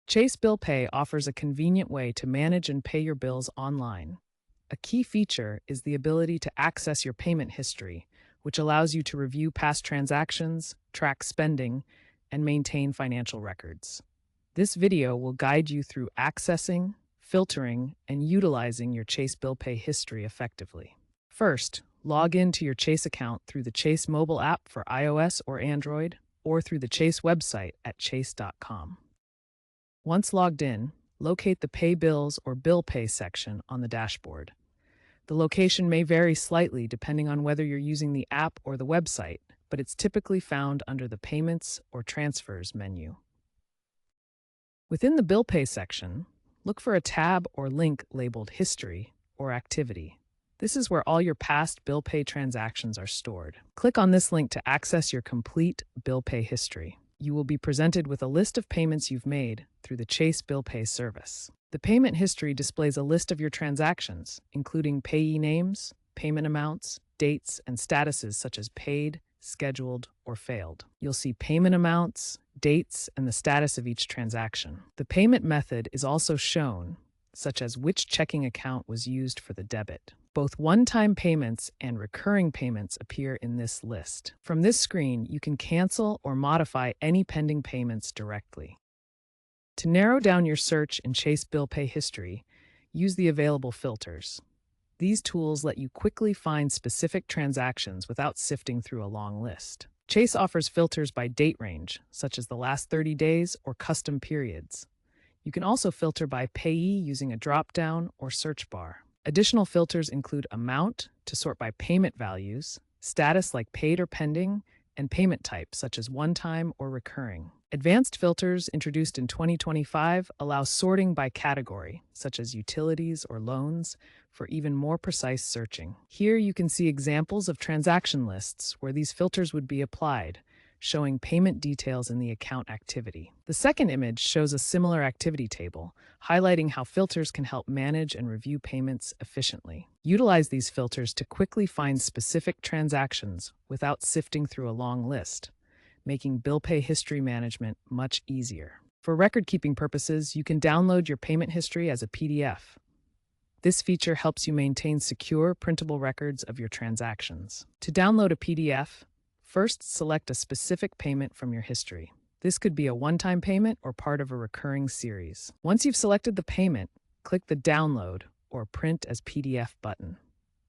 Chase Bill Pay offers a convenient way to manage and pay your bills online. A key feature is the ability to access your payment history, which allows you to review past transactions, track spending, and maintain financial records. This video will guide you through accessing, filtering, and utilizing your Chase Bill Pay history effectively. First, log into your Chase account through the Chase mobile app for iOS or Android, or through the Chase website at chase.com. Once logged in, locate the Pay Bills or Bill Pay section on the dashboard. The location may vary slightly depending on whether you're using the app or the website, but it's typically found under the Payments or Transfers menu. Within the Bill Pay section, look for a tab or link labeled History or Activity. This is where all your past bill pay transactions are stored. Click on this link to access your complete bill pay history. You will be presented with a list of payments you've made through the Chase Bill Pay service. The payment history displays a list of your transactions, including payee names, payment amounts, dates, and statuses such as paid, scheduled, or failed. You'll see payment amounts, dates, and the status of each transaction. The payment method is also shown, such as which checking account was used for the debit. Both one-time payments and recurring payments appear in this list. From this screen, you can cancel or modify any pending payments directly. To narrow down your search in Chase Bill Pay history, use the available filters. These tools let you quickly find specific transactions without sifting through a long list. Chase offers filters by date range, such as the last 30 days or custom periods. You can also filter by payee using a drop-down or search bar. Additional filters include amount to sort by payment values, status like paid or pending, and payment type such as one-time or recurring. Advanced filters introduced in 2025 allow sorting by category, such as utilities or loans, for even more precise searching. Here you can see examples of transaction lists where these filters would be applied, showing payment details in the account activity. The second image shows a similar activity table, highlighting how filters can help manage and review payments efficiently. Utilize these filters to quickly find specific transactions without sifting through a long list, making bill pay history management much easier. For record-keeping purposes, you can download your payment history as a PDF. This feature helps you maintain secure, printable records of your transactions. To download a PDF, first select a specific payment from your history. This could be a one-time payment or part of a recurring series. Once you've selected the payment, click the Download or Print as PDF button.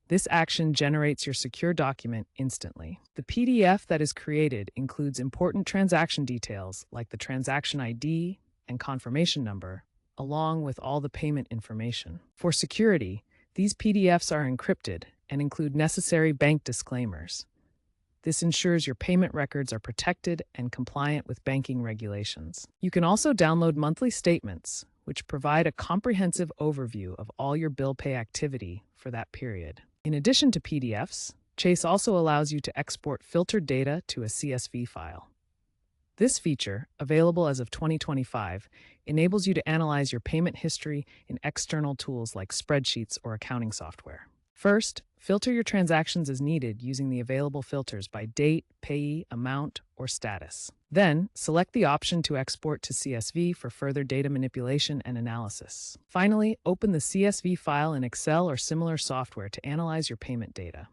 This action generates your secure document instantly. The PDF that is created includes important transaction details like the transaction ID and confirmation number, along with all the payment information. For security, these PDFs are encrypted and include necessary bank disclaimers. This ensures your payment records are protected and compliant with banking regulations. You can also download monthly statements, which provide a comprehensive overview of all your bill pay activity for that period. In addition to PDFs, Chase also allows you to export filtered data to a CSV file. This feature, available as of 2025, enables you to analyze your payment history in external tools like spreadsheets or accounting software. First, filter your transactions as needed using the available filters by date, payee, amount, or status. Then, select the option to export to CSV for further data manipulation and analysis. Finally, open the CSV file in Excel or similar software to analyze your payment data.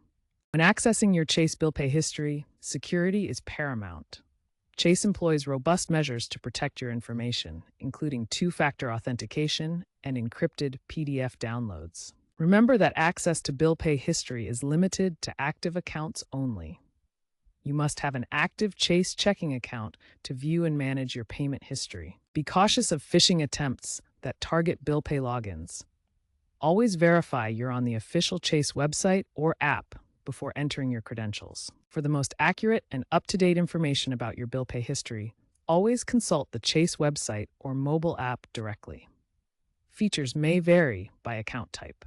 When accessing your Chase Bill Pay history, security is paramount. Chase employs robust measures to protect your information, including two-factor authentication and encrypted PDF downloads. Remember that access to bill pay history is limited to active accounts only. You must have an active Chase checking account to view and manage your payment history. Be cautious of phishing attempts that target bill pay logins. Always verify you're on the official Chase website or app before entering your credentials. For the most accurate and up-to-date information about your bill pay history, always consult the Chase website or mobile app directly. Features may vary by account type.